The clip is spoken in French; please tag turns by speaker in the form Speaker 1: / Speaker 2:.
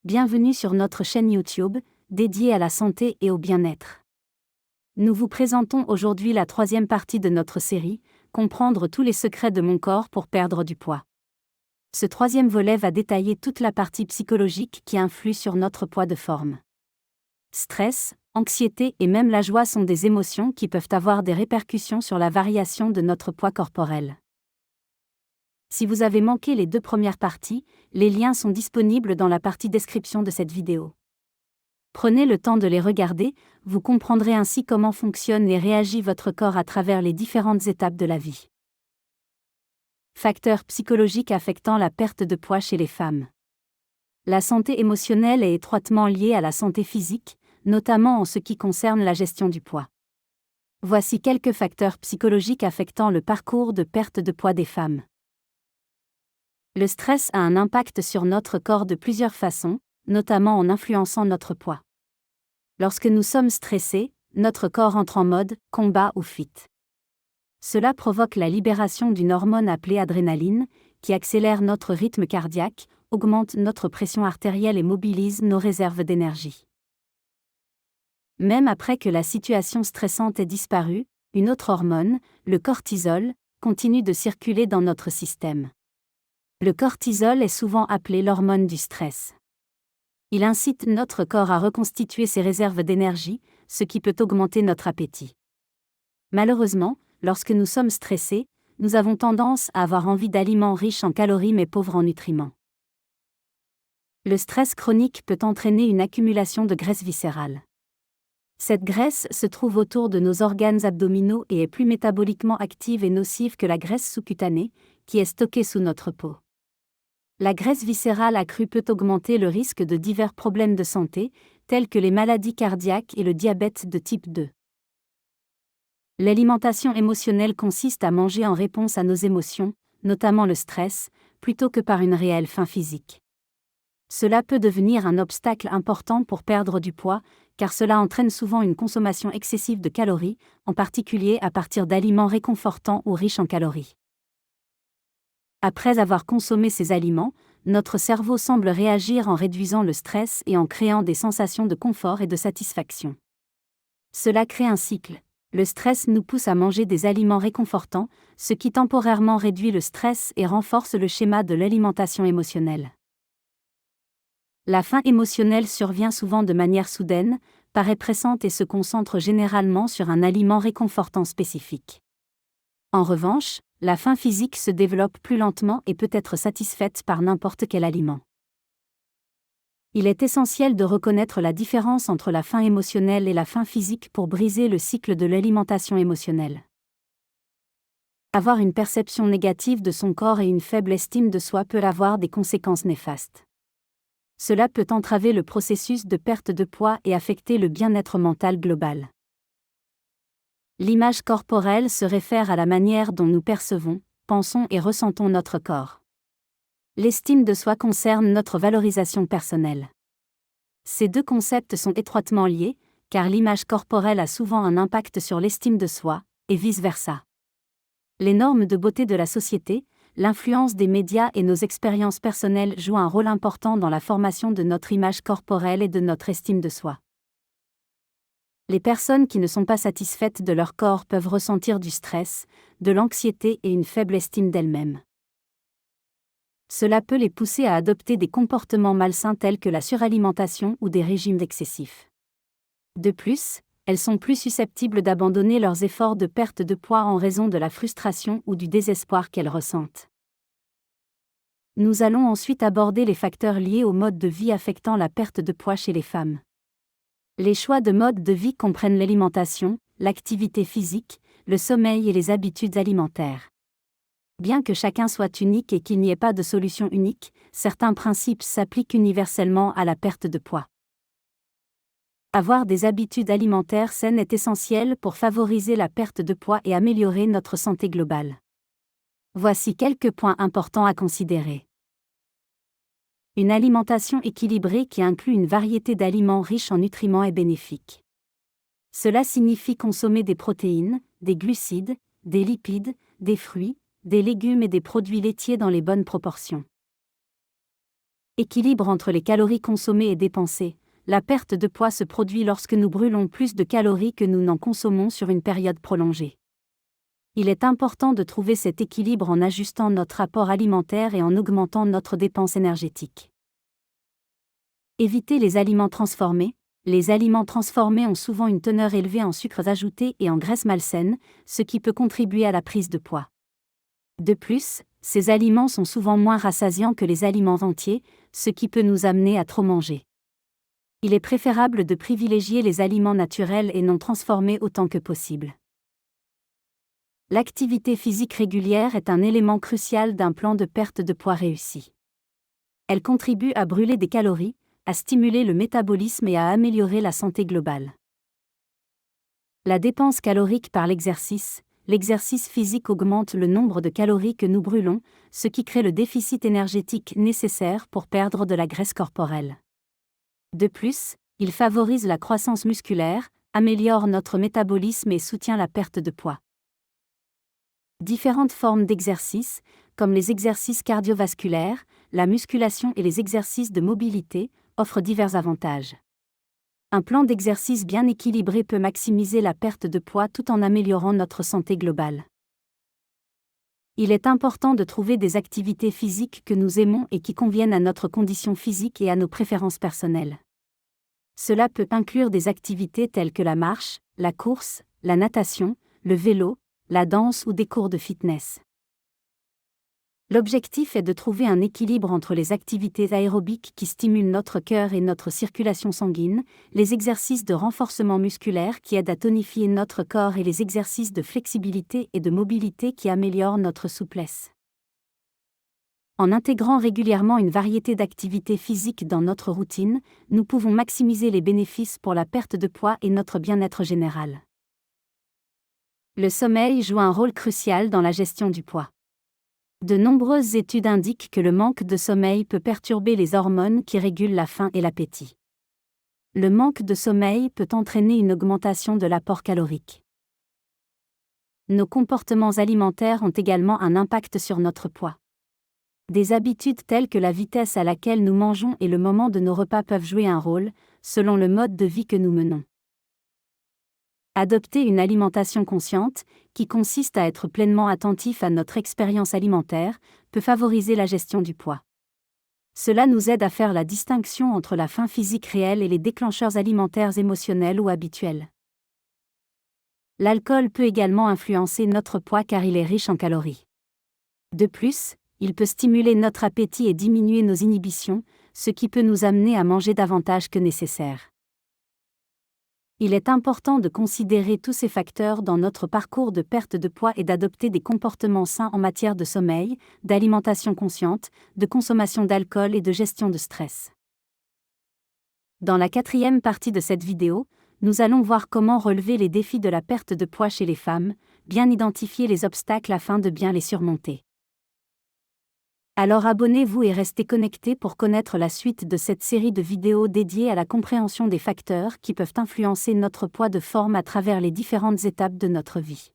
Speaker 1: Bienvenue sur notre chaîne YouTube, dédiée à la santé et au bien-être. Nous vous présentons aujourd'hui la 3e partie de notre série, Comprendre tous les secrets de mon corps pour perdre du poids. Ce 3e volet va détailler toute la partie psychologique qui influe sur notre poids de forme. Stress, anxiété et même la joie sont des émotions qui peuvent avoir des répercussions sur la variation de notre poids corporel. Si vous avez manqué les 2 premières parties, les liens sont disponibles dans la partie description de cette vidéo. Prenez le temps de les regarder, vous comprendrez ainsi comment fonctionne et réagit votre corps à travers les différentes étapes de la vie. Facteurs psychologiques affectant la perte de poids chez les femmes. La santé émotionnelle est étroitement liée à la santé physique, notamment en ce qui concerne la gestion du poids. Voici quelques facteurs psychologiques affectant le parcours de perte de poids des femmes. Le stress a un impact sur notre corps de plusieurs façons, notamment en influençant notre poids. Lorsque nous sommes stressés, notre corps entre en mode combat ou fuite. Cela provoque la libération d'une hormone appelée adrénaline, qui accélère notre rythme cardiaque, augmente notre pression artérielle et mobilise nos réserves d'énergie. Même après que la situation stressante ait disparu, une autre hormone, le cortisol, continue de circuler dans notre système. Le cortisol est souvent appelé l'hormone du stress. Il incite notre corps à reconstituer ses réserves d'énergie, ce qui peut augmenter notre appétit. Malheureusement, lorsque nous sommes stressés, nous avons tendance à avoir envie d'aliments riches en calories mais pauvres en nutriments. Le stress chronique peut entraîner une accumulation de graisse viscérale. Cette graisse se trouve autour de nos organes abdominaux et est plus métaboliquement active et nocive que la graisse sous-cutanée, qui est stockée sous notre peau. La graisse viscérale accrue peut augmenter le risque de divers problèmes de santé, tels que les maladies cardiaques et le diabète de type 2. L'alimentation émotionnelle consiste à manger en réponse à nos émotions, notamment le stress, plutôt que par une réelle faim physique. Cela peut devenir un obstacle important pour perdre du poids, car cela entraîne souvent une consommation excessive de calories, en particulier à partir d'aliments réconfortants ou riches en calories. Après avoir consommé ces aliments, notre cerveau semble réagir en réduisant le stress et en créant des sensations de confort et de satisfaction. Cela crée un cycle. Le stress nous pousse à manger des aliments réconfortants, ce qui temporairement réduit le stress et renforce le schéma de l'alimentation émotionnelle. La faim émotionnelle survient souvent de manière soudaine, paraît pressante et se concentre généralement sur un aliment réconfortant spécifique. En revanche, la faim physique se développe plus lentement et peut être satisfaite par n'importe quel aliment. Il est essentiel de reconnaître la différence entre la faim émotionnelle et la faim physique pour briser le cycle de l'alimentation émotionnelle. Avoir une perception négative de son corps et une faible estime de soi peut avoir des conséquences néfastes. Cela peut entraver le processus de perte de poids et affecter le bien-être mental global. L'image corporelle se réfère à la manière dont nous percevons, pensons et ressentons notre corps. L'estime de soi concerne notre valorisation personnelle. Ces 2 concepts sont étroitement liés, car l'image corporelle a souvent un impact sur l'estime de soi, et vice-versa. Les normes de beauté de la société, l'influence des médias et nos expériences personnelles jouent un rôle important dans la formation de notre image corporelle et de notre estime de soi. Les personnes qui ne sont pas satisfaites de leur corps peuvent ressentir du stress, de l'anxiété et une faible estime d'elles-mêmes. Cela peut les pousser à adopter des comportements malsains tels que la suralimentation ou des régimes excessifs. De plus, elles sont plus susceptibles d'abandonner leurs efforts de perte de poids en raison de la frustration ou du désespoir qu'elles ressentent. Nous allons ensuite aborder les facteurs liés au mode de vie affectant la perte de poids chez les femmes. Les choix de mode de vie comprennent l'alimentation, l'activité physique, le sommeil et les habitudes alimentaires. Bien que chacun soit unique et qu'il n'y ait pas de solution unique, certains principes s'appliquent universellement à la perte de poids. Avoir des habitudes alimentaires saines est essentiel pour favoriser la perte de poids et améliorer notre santé globale. Voici quelques points importants à considérer. Une alimentation équilibrée qui inclut une variété d'aliments riches en nutriments est bénéfique. Cela signifie consommer des protéines, des glucides, des lipides, des fruits, des légumes et des produits laitiers dans les bonnes proportions. Équilibre entre les calories consommées et dépensées. La perte de poids se produit lorsque nous brûlons plus de calories que nous n'en consommons sur une période prolongée. Il est important de trouver cet équilibre en ajustant notre apport alimentaire et en augmentant notre dépense énergétique. Éviter les aliments transformés. Les aliments transformés ont souvent une teneur élevée en sucres ajoutés et en graisses malsaines, ce qui peut contribuer à la prise de poids. De plus, ces aliments sont souvent moins rassasiants que les aliments entiers, ce qui peut nous amener à trop manger. Il est préférable de privilégier les aliments naturels et non transformés autant que possible. L'activité physique régulière est un élément crucial d'un plan de perte de poids réussi. Elle contribue à brûler des calories, à stimuler le métabolisme et à améliorer la santé globale. La dépense calorique par l'exercice. L'exercice physique augmente le nombre de calories que nous brûlons, ce qui crée le déficit énergétique nécessaire pour perdre de la graisse corporelle. De plus, il favorise la croissance musculaire, améliore notre métabolisme et soutient la perte de poids. Différentes formes d'exercice, comme les exercices cardiovasculaires, la musculation et les exercices de mobilité, offrent divers avantages. Un plan d'exercice bien équilibré peut maximiser la perte de poids tout en améliorant notre santé globale. Il est important de trouver des activités physiques que nous aimons et qui conviennent à notre condition physique et à nos préférences personnelles. Cela peut inclure des activités telles que la marche, la course, la natation, le vélo, la danse ou des cours de fitness. L'objectif est de trouver un équilibre entre les activités aérobiques qui stimulent notre cœur et notre circulation sanguine, les exercices de renforcement musculaire qui aident à tonifier notre corps et les exercices de flexibilité et de mobilité qui améliorent notre souplesse. En intégrant régulièrement une variété d'activités physiques dans notre routine, nous pouvons maximiser les bénéfices pour la perte de poids et notre bien-être général. Le sommeil joue un rôle crucial dans la gestion du poids. De nombreuses études indiquent que le manque de sommeil peut perturber les hormones qui régulent la faim et l'appétit. Le manque de sommeil peut entraîner une augmentation de l'apport calorique. Nos comportements alimentaires ont également un impact sur notre poids. Des habitudes telles que la vitesse à laquelle nous mangeons et le moment de nos repas peuvent jouer un rôle, selon le mode de vie que nous menons. Adopter une alimentation consciente, qui consiste à être pleinement attentif à notre expérience alimentaire, peut favoriser la gestion du poids. Cela nous aide à faire la distinction entre la faim physique réelle et les déclencheurs alimentaires émotionnels ou habituels. L'alcool peut également influencer notre poids car il est riche en calories. De plus, il peut stimuler notre appétit et diminuer nos inhibitions, ce qui peut nous amener à manger davantage que nécessaire. Il est important de considérer tous ces facteurs dans notre parcours de perte de poids et d'adopter des comportements sains en matière de sommeil, d'alimentation consciente, de consommation d'alcool et de gestion de stress. Dans la 4e partie de cette vidéo, nous allons voir comment relever les défis de la perte de poids chez les femmes, bien identifier les obstacles afin de bien les surmonter. Alors abonnez-vous et restez connectés pour connaître la suite de cette série de vidéos dédiées à la compréhension des facteurs qui peuvent influencer notre poids de forme à travers les différentes étapes de notre vie.